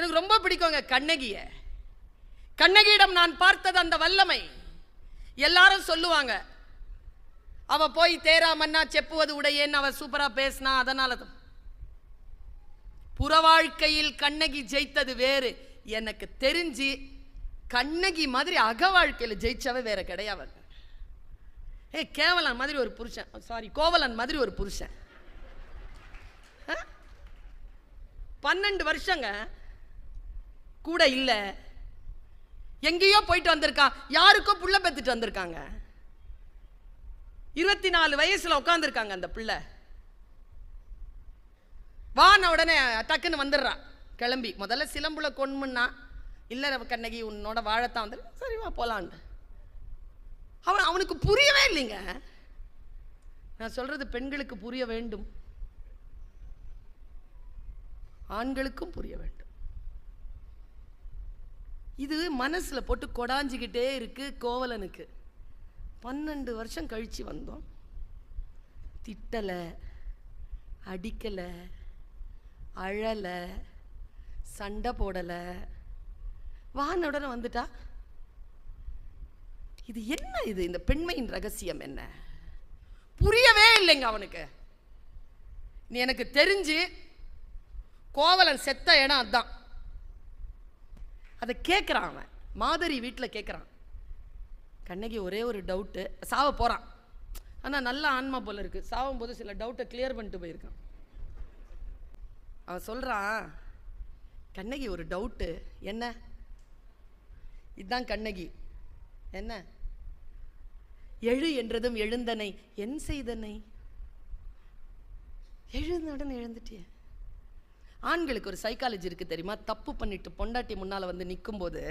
எனக்கு ரொம்ப பிடிக்குங்க கண்ணகிய. கண்ணகியிடம் நான் பார்த்தது அந்த வல்லமை. எல்லாரும் சொல்லுவாங்க, அவ போய் தேரா மன்னா செப்புவது உடையேன்னு அவ சூப்பரா பேசினா. அதனால தான் புற வாழ்க்கையில் கண்ணகி ஜெயித்தது வேறு. எனக்கு தெரிஞ்சு கண்ணகி மாதிரி அக வாழ்க்கையில் ஜெயிச்சவ வேற கிடையாது. கேவலன் மாதிரி ஒரு புருஷன், சாரி கோவலன் மாதிரி ஒரு புருஷன். 12 வருஷங்க கூட இல்ல, எங்கேயோ போயிட்டு வந்திருக்கான். யாருக்கோ புள்ள பெத்துட்டு வந்திருக்காங்க. 24 வயசுல உட்காந்துருக்காங்க அந்த பிள்ளை. வான உடனே டக்குன்னு வந்துடுறா கிளம்பி. முதல்ல சிலம்புல கொன்முன்னா, இல்ல கண்ணகி உன்னோட வாழத்தான் வந்து, சரி வா போலான்னு. அவனுக்கு புரியவே இல்லைங்க. நான் சொல்றது பெண்களுக்கு புரிய வேண்டும், ஆண்களுக்கும் புரிய வேண்டும். இது மனசுல போட்டு கொடாஞ்சிக்கிட்டே இருக்கு கோவலனுக்கு. 12 வருஷம் கழிச்சு வந்தோம். திட்டல, அடிக்கல, அழல, சண்டை போடல, வானுடனே வந்துட்டா. இது என்ன? இது இந்த பெண்மையின் ரகசியம் என்ன? புரியவே இல்லைங்க அவனுக்கு. நீ எனக்கு தெரிஞ்சு கோவலன் செத்த இடம் அதான். அதை கேட்குறான் அவன். மாதரி வீட்டில் கேட்குறான். கண்ணகி ஒரே ஒரு டவுட்டு, சாவ போகிறான். ஆனால் நல்ல ஆன்மா போல இருக்கு. சாவும் போது சில டவுட்டை கிளியர் பண்ணிட்டு போயிருக்கான். அவன் சொல்கிறான், கண்ணகி ஒரு டவுட்டு. என்ன? இதுதான் கண்ணகி. என்ன? எழு என்றதும் எழுந்தனை என் செய்தனை. எழுந்தவுடன் எழுந்துட்டிய. ஆண்களுக்கு ஒரு சைக்காலஜி இருக்கு தெரியுமா? தப்பு பண்ணிட்டு பொண்டாட்டி முன்னால வந்து நிற்கும் போது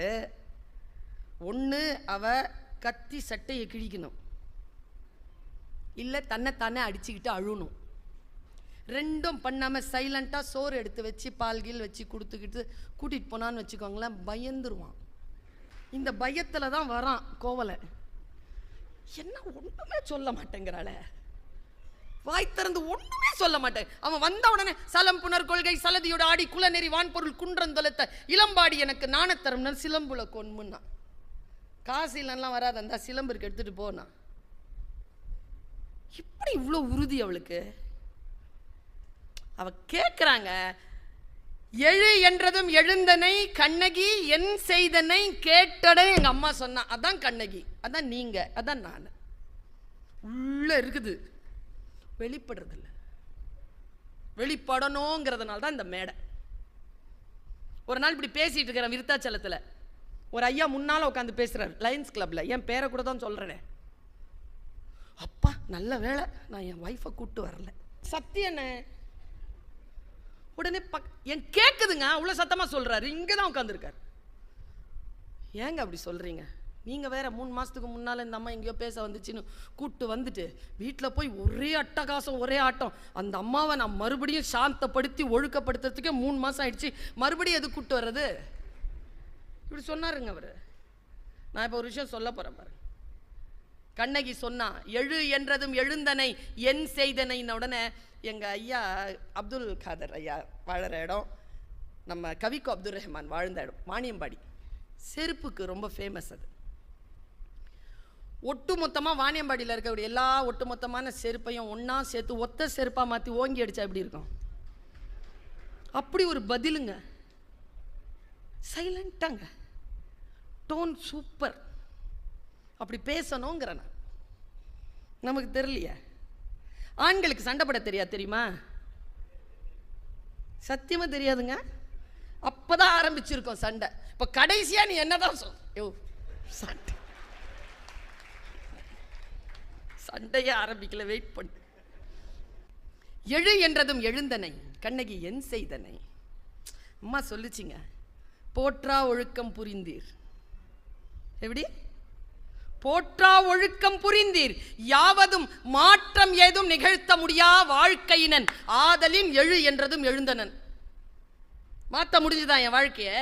ஒன்று அவ கத்தி சட்டையை கிழிக்கணும், இல்லை தன்னைத்தானே அடிச்சுக்கிட்டு அழுணும். ரெண்டும் பண்ணாமல் சைலண்டாக சோறு எடுத்து வச்சு பால்கீல் வச்சு கொடுத்துக்கிட்டு கூட்டிகிட்டு போனான்னு வச்சுக்கோங்களேன், பயந்துருவான். இந்த பயத்தில் தான் வரான் கோவலன். என்ன ஒன்றுமே சொல்ல மாட்டேங்கிறாளே, வாய் திறந்து ஒன்றுமே சொல்ல மாட்டேன். அவன் வந்த உடனே சலம் புனர் கொள்கை சலதியோட ஆடி குலநெறி வான்பொருள் குன்றந்தொலைத்த இளம்பாடி எனக்கு நாணத்தரம்னு சிலம்புல கொன்முன்னா. காசிலாம் வராது, அந்த சிலம்புக்கு எடுத்துட்டு போனா. இப்படி இவ்வளோ உறுதி அவளுக்கு. அவ கேட்குறாங்க, எழு என்றதும் எழுந்தனை கண்ணகி என் செய்தனை கேட்டடே. எங்க அம்மா சொன்னா, அதான் கண்ணகி, அதான் நீங்க, அதான் நான். உள்ள இருக்குது, வெளிப்படுறது இல்லை. வெளிப்படணுங்கிறதுனால தான் இந்த மேடை. ஒரு நாள் இப்படி பேசிட்டு இருக்கிறேன் விருத்தாச்சலத்தில். ஒரு ஐயா முன்னால உட்காந்து பேசுறாரு லயன்ஸ் கிளப்ல. என் பேரை கூட தான் சொல்றேனே. அப்பா நல்ல வேலை நான் என் ஒய்ஃபை கூப்பிட்டு வரல. சத்தியண்ணே. உடனே என் கேட்குதுங்க, அவ்வளோ சத்தமா சொல்றாரு. இங்கே தான் உட்காந்துருக்காரு. ஏங்க அப்படி சொல்றீங்க? நீங்க வேற 3 மாசத்துக்கு முன்னால இந்த அம்மா எங்கேயோ பேச வந்துச்சுன்னு கூப்பிட்டு வந்துட்டு வீட்டில் போய் ஒரே அட்டகாசம், ஒரே ஆட்டம். அந்த அம்மாவை நான் மறுபடியும் சாந்தப்படுத்தி ஒழுக்கப்படுத்துறதுக்கே 3 மாசம் ஆயிடுச்சு. மறுபடியும் எது கூப்பிட்டு வர்றது? இப்படி சொன்னாருங்க அவரு. நான் இப்போ ஒரு விஷயம் சொல்ல போறேன் பாரு. கண்ணகி சொன்னா, எழு என்றதும் எழுந்தனை என் செய்தனைன்னு உடனே எங்க ஐயா அப்துல் காதர் ஐயா வாழற இடம், நம்ம கவிக்கோ அப்துல் ரஹ்மான் வாழ்ந்த இடம் வாணியம்பாடி. செருப்புக்கு ரொம்ப ஃபேமஸ் அது. ஒட்டுமொத்தமாக வாணியம்பாடியில் இருக்கக்கூடிய எல்லா ஒட்டுமொத்தமான செருப்பையும் ஒன்றா சேர்த்து ஒத்த செருப்பாக மாற்றி ஓங்கி அடித்தா எப்படி இருக்கும்? அப்படி ஒரு பதிலுங்க. சைலண்டாங்க, டோன் சூப்பர். அப்படி பேசணுங்கிற நான் நமக்கு தெரியலையே. ஆண்களுக்கு சண்டை போட தெரியாது தெரியுமா? சத்தியமா தெரியாதுங்க. அப்பதான் ஆரம்பிச்சிருக்கோம் சண்டை. இப்ப கடைசியா நீ என்னதான் சண்டை, சண்டையே ஆரம்பிக்கல, வெயிட் பண்ணு. எழு என்றதும் எழுந்தனை கண்ணகி என் செய்தனை. அம்மா சொல்லுச்சிங்க, போற்றா ஒழுக்கம் புரிந்தீர். எப்படி? போற்றா ஒழுக்கம் புரிந்தீர், யாவதும் மாற்றம் ஏதும் நிகழ்த்த முடியா வாழ்க்கையினன் ஆதலின் எழு என்றதும் எழுந்தனன். மாற்ற முடிஞ்சுதான் என் வாழ்க்கைய?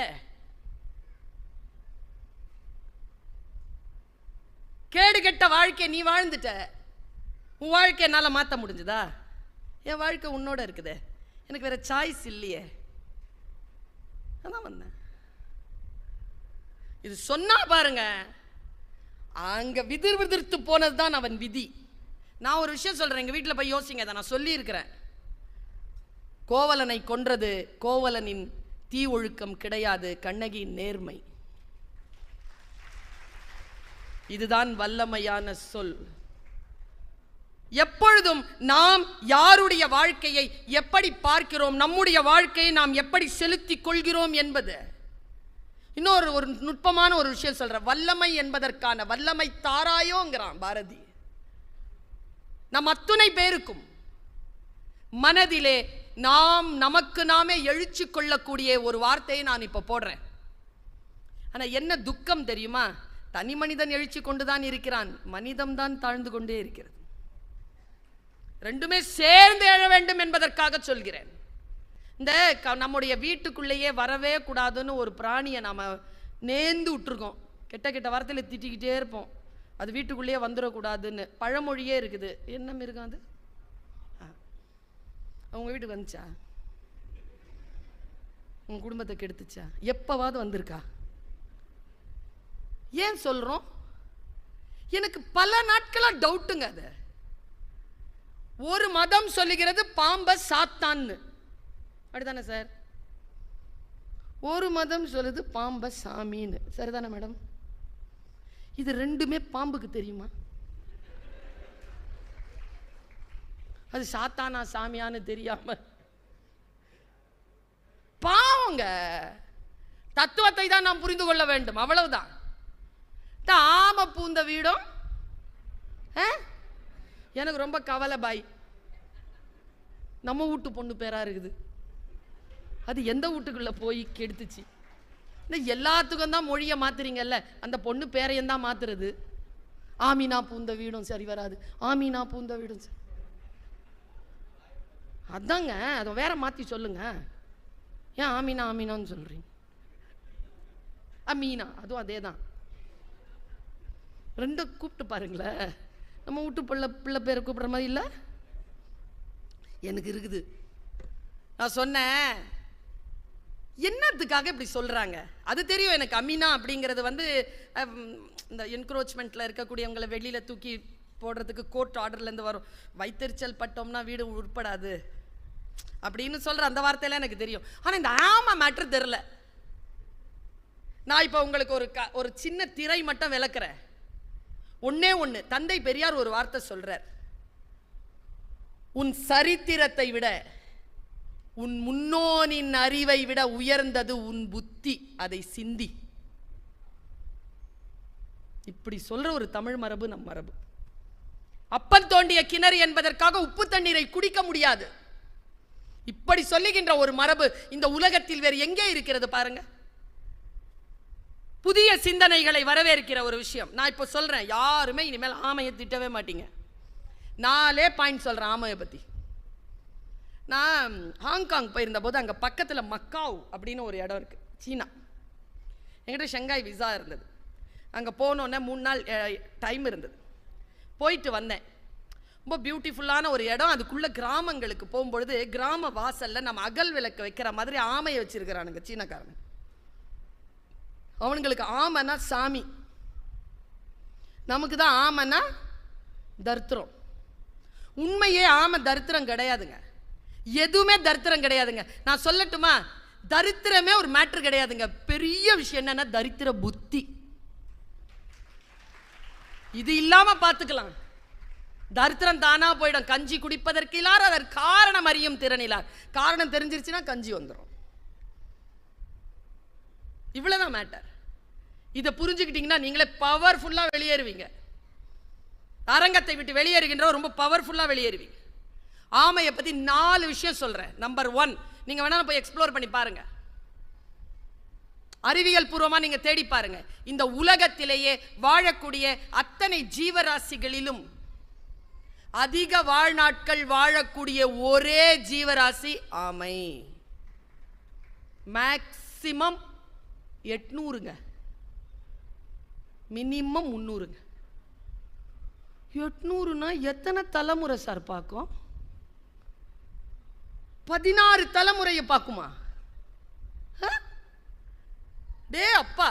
கேடு கெட்ட வாழ்க்கையை நீ வாழ்ந்துட்ட. உன் வாழ்க்கை என்னால் மாற்ற முடிஞ்சுதா? என் வாழ்க்கை உன்னோட இருக்குதே, எனக்கு வேற சாய்ஸ் இல்லையே. அதான் வந்தேன். இது சொன்னா பாருங்க, அங்க விதிர்த்து போனதுதான் அவன் விதி. நான் ஒரு விஷயம் சொல்றேன், எங்க வீட்டில் போய் யோசிங்க. அதை நான் சொல்லி இருக்கிறேன். கோவலனை கொன்றது கோவலனின் தீ ஒழுக்கம் கிடையாது, கண்ணகியின் நேர்மை. இதுதான் வல்லமையான சொல். எப்பொழுதும் நாம் யாருடைய வாழ்க்கையை எப்படி பார்க்கிறோம், நம்முடைய வாழ்க்கையை நாம் எப்படி செலுத்திக் கொள்கிறோம் என்பது. இன்னொரு ஒரு நுட்பமான ஒரு விஷயம் சொல்ற, வல்லமை என்பதற்கான வல்லமை தாராயோங்கிறான் பாரதி. நம் அத்துணை பேருக்கும் மனதிலே நாம் நமக்கு நாமே எழுச்சி கொள்ளக்கூடிய ஒரு வார்த்தையை நான் இப்ப போடுறேன். ஆனா என்ன துக்கம் தெரியுமா, தனி மனிதன் எழுச்சி கொண்டுதான் இருக்கிறான், மனிதம் தான் தாழ்ந்து கொண்டே இருக்கிறது. ரெண்டுமே சேர்ந்து எழ வேண்டும் என்பதற்காக சொல்கிறேன். இந்த நம்முடைய வீட்டுக்குள்ளேயே வரவே கூடாதுன்னு ஒரு பிராணியை நாம நேர்ந்து விட்டுருக்கோம். கெட்ட கெட்ட வார்த்தையில் திட்டிக்கிட்டே இருப்போம், அது வீட்டுக்குள்ளேயே வந்துடக்கூடாதுன்னு. பழமொழியே இருக்குது. என்ன மிருகம் அது? அவங்க வீட்டுக்கு வந்துச்சா? உங்க குடும்பத்தை கெடுத்துச்சா? எப்பவாவது வந்திருக்கா? ஏன் சொல்றோம்? எனக்கு பல நாட்களா டவுட்டுங்க. அது ஒரு மதம் சொல்லுகிறது பாம்ப சாத்தான்னு, அப்படிதானே சார்? ஒரு மதம் சொல்லுது பாம்ப சாமின்னு, சரிதானே மேடம்? இது ரெண்டுமே பாம்புக்கு தெரியுமா? அது சாத்தானா சாமியான்னு தெரியாம பாவங்க. தத்துவத்தை தான் நாம் புரிந்து கொள்ள வேண்டும், அவ்வளவுதான். ஆம பூந்த வீடும் எனக்கு ரொம்ப கவலை பாய். நம்ம வீட்டு பொண்ணு பேரா இருக்குது, அது எந்த வீட்டுக்குள்ள போய் கெடுத்துச்சு? இந்த எல்லாத்துக்கும் தான் மொழியை மாத்துறீங்கல்ல, அந்த பொண்ணு பேரையும் தான் மாத்துறது. ஆமீனா பூந்த வீடும் சரி வராது, ஆமீனா பூந்த வீடும் சரி. அதாங்க, அதை வேற மாத்தி சொல்லுங்க. ஏன் ஆமீனா ஆமீனான்னு சொல்றீங்க? அமீனா அதுவும் அதே தான். ரெண்டு கூப்பிட்டு பாருங்களேன். நம்ம வீட்டு பிள்ளை பேரை கூப்பிடுற மாதிரி இல்லை. எனக்கு இருக்குது. நான் சொன்னேன், என்னத்துக்காக இப்படி சொல்றாங்க அது தெரியும் எனக்கு. அமீனா அப்படிங்கிறது வந்து இந்த என்க்ரோச்மெண்ட்ல இருக்கக்கூடியவங்களை வெளியில தூக்கி போடுறதுக்கு கோர்ட் ஆர்டர்ல இருந்து வரும். வைத்தறிச்சல் பட்டோம்னா வீடு உட்படாது அப்படின்னு சொல்ற அந்த வார்த்தையெல்லாம் எனக்கு தெரியும். ஆனா இந்த ஆமா மேட்டர் தெரியல. நான் இப்ப உங்களுக்கு ஒரு சின்ன திரை மட்டும் விளக்குறேன். ஒன்னே ஒண்ணு, தந்தை பெரியார் ஒரு வார்த்தை சொல்றார், உன் சரித்திரத்தை விட உன் முன்னோனின் அறிவை விட உயர்ந்தது உன் புத்தி, அதை சிந்தி. இப்படி சொல்ற ஒரு தமிழ் மரபு நம் மரபு. அப்பன் தோண்டிய கிணறு என்பதற்காக உப்பு தண்ணீரை குடிக்க முடியாது. இப்படி சொல்லுகின்ற ஒரு மரபு இந்த உலகத்தில் வேறு எங்கே இருக்கிறது பாருங்க. புதிய சிந்தனைகளை வரவேற்கிற ஒரு விஷயம். நான் இப்ப சொல்றேன், யாருமே இனிமேல் ஆமையை திட்டவே மாட்டீங்க. 4 பாயிண்ட் சொல்றேன் ஆமையை பத்தி. நான் ஹாங்காங் போயிருந்த போது அங்க பக்கத்துல மக்காவ் அப்படின்னு ஒரு இடம் இருக்கு, சீனா. என்கிட்ட ஷங்காய் விசா இருந்தது. அங்க போனோன்னே 3 நாள் டைம் இருந்தது. போயிட்டு வந்தேன். ரொம்ப பியூட்டிஃபுல்லான ஒரு இடம். அதுக்குள்ள கிராமங்களுக்கு போகும்பொழுது கிராம வாசல்ல நம்ம அகல் விளக்கு வைக்கிற மாதிரி ஆமையை வச்சிருக்கிறானுங்க சீனக்காரன். அவனுங்களுக்கு ஆமைனா சாமி, நமக்கு தான் ஆமைனா தரித்திரம். உண்மையே ஆமை தரித்திரம் கிடையாதுங்க, எதுவுமே தரித்திரம் கிடையாதுங்க. நான் சொல்லட்டுமா, தரித்திரமே ஒரு மேட்டர் கிடையாதுங்க. பெரிய விஷயம் என்னன்னா தரித்திர புத்தி. இது இல்லாம பார்த்துக்கலாம். தரித்திரம் தானா போயிடும். கஞ்சி குடிப்பதற்கு இல்லார், அதற்கு காரணம் அறியும் திறனிலார். காரணம் தெரிஞ்சிருச்சுன்னா கஞ்சி வந்துடும். இவ்வளவுதான் மேட்டர். இதை புரிஞ்சுக்கிட்டீங்கன்னா நீங்களே பவர்ஃபுல்லா வெளியேறுவீங்க. அரங்கத்தை விட்டு வெளியேறுகின்ற ரொம்ப பவர்ஃபுல்லா வெளியேறுவீங்க. ஆமையை பத்தி 4 விஷயம் சொல்றேன். நம்பர் 1, நீங்க வேணாலும் போய் எக்ஸ்ப்ளோர் பண்ணி பாருங்க, அறிவியல் பூர்வமா நீங்க தேடி பாருங்க. இந்த உலகத்திலேயே வாழக்கூடிய அத்தனை ஜீவராசிகளிலும் அதிக வாழ்நாட்கள் வாழக்கூடிய ஒரே ஜீவராசி ஆமை. Maximum 800ங்க, minimum 300ங்க. 800னா எத்தனை தலைமுறை சார் பார்க்கும்? 16 தலைமுறையை பார்க்குமா? டே அப்பா,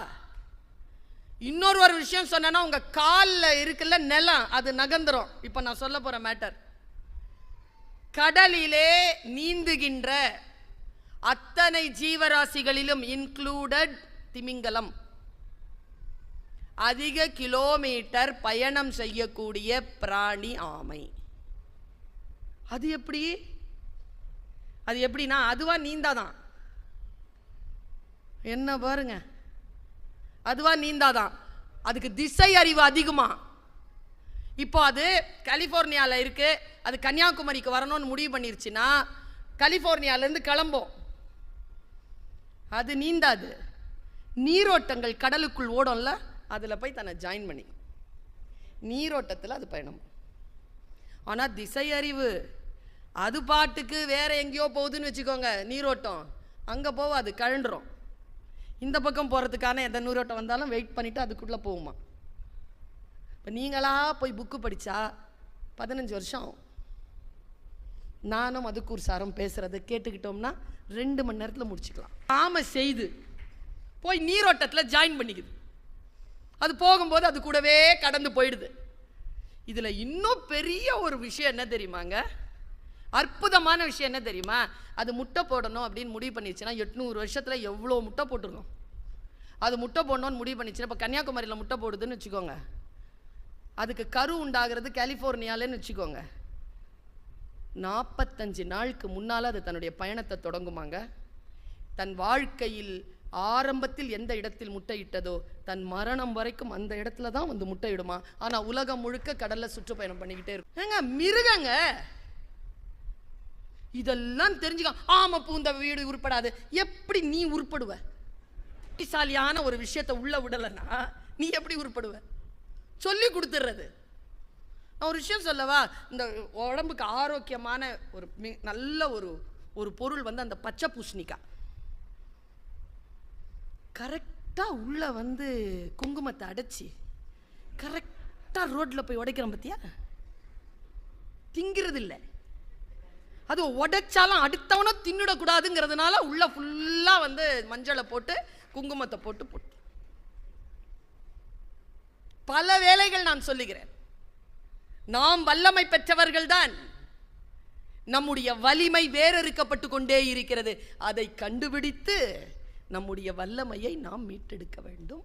இன்னொரு விஷயம் சொன்னா, உங்க காலில் இருக்குல்ல நிலம், அது நகர்ந்துரும். இப்ப நான் சொல்ல போற மேட்டர், கடலிலே நீந்துகின்ற அத்தனை ஜீவராசிகளிலும் இன்க்ளூடட் திமிங்கலம் அதிக கிலோமீட்டர் பயணம் செய்யக்கூடிய பிராணி ஆமை. அது எப்படின்னா அதுவா நீந்தாதான். என்ன பாருங்க, அதுவா நீந்தாதான். அதுக்கு திசை அறிவு அதிகமா. இப்போ அது கலிபோர்னியாவில் இருக்கு, அது கன்னியாகுமரிக்கு வரணும்னு முடிவு பண்ணிருச்சுன்னா கலிபோர்னியாவிலேருந்து கிளம்போம். அது நீந்தாது. நீரோட்டங்கள் கடலுக்குள் ஓடும்ல, அதில் போய் தன்னை ஜாயின் பண்ணி நீரோட்டத்தில் அது பயணம். ஆனால் திசை அறிவு அது பாட்டுக்கு வேற எங்கேயோ போகுதுன்னு வச்சுக்கோங்க, நீரோட்டம் அங்கே போவோம், அது கழண்டுரும். இந்த பக்கம் போகிறதுக்கான எந்த நீரோட்டம் வந்தாலும் வெயிட் பண்ணிவிட்டு அதுக்குள்ளே போகுமா. இப்போ நீங்களா போய் புக்கு படித்தா 15 வருஷம் ஆகும். நானும் அதுக்கு ஒரு சாரம் பேசுகிறத கேட்டுக்கிட்டோம்னா 2 மணி நேரத்தில் முடிச்சுக்கலாம். ஆமை செய்து போய் நீரோட்டத்தில் ஜாயின் பண்ணிக்குது. அது போகும்போது அது கூடவே கடந்து போயிடுது. இதில் இன்னும் பெரிய ஒரு விஷயம் என்ன தெரியுமாங்க, அற்புதமான விஷயம் என்ன தெரியுமா, அது முட்டை போடணும் அப்படின்னு முடிவு பண்ணிடுச்சுன்னா 800 வருஷத்தில் எவ்வளோ முட்டை போட்டுருக்கோம். அது முட்டை போடணும்னு முடிவு பண்ணிச்சுன்னா, இப்போ கன்னியாகுமரியில் முட்டை போடுதுன்னு வச்சுக்கோங்க, அதுக்கு கரு உண்டாகிறது கலிஃபோர்னியாலன்னு வச்சுக்கோங்க. 45 நாளுக்கு முன்னால் அது தன்னுடைய பயணத்தை தொடங்குமாங்க. தன் வாழ்க்கையில் ஆரம்பத்தில் எந்த இடத்தில் முட்டையிட்டதோ தன் மரணம் வரைக்கும் அந்த இடத்துல தான் வந்து முட்டையிடுமா. ஆனால் உலகம் முழுக்க கடலில் சுற்றுப்பயணம் பண்ணிக்கிட்டே இருக்கும். ஏங்க மிருகங்க, இதெல்லாம் தெரிஞ்சுக்க. ஆமா பூந்த வீடு உருப்படாது. எப்படி நீ உருப்படுவ? புத்திசாலியான ஒரு விஷயத்தை உள்ள விடலைன்னா நீ எப்படி உருப்படுவ? சொல்லி கொடுத்துறது. நான் ஒரு விஷயம் சொல்லவா, இந்த உடம்புக்கு ஆரோக்கியமான ஒரு நல்ல ஒரு பொருள் வந்து அந்த பச்சை பூசணிக்காய். கரெக்டாக உள்ள வந்து குங்குமத்தை அடைச்சி கரெக்டாக ரோட்டில் போய் உடைக்கிறோம் பார்த்தியா, திங்கிறது இல்லை. அது உடைச்சாலும் அடுத்தவனும் தின்னுடக்கூடாதுங்கிறதுனால உள்ள ஃபுல்லாக வந்து மஞ்சளை போட்டு குங்குமத்தை போட்டு பல வேளைகள் நான் சொல்லுகிறேன். நாம் வல்லமை பெற்றவர்கள் தான், நம்முடைய வலிமை வேறறுக்கப்பட்டு கொண்டே இருக்கிறது. அதை கண்டுபிடித்து நம்முடைய வல்லமையை நாம் மீட்டெடுக்க வேண்டும்.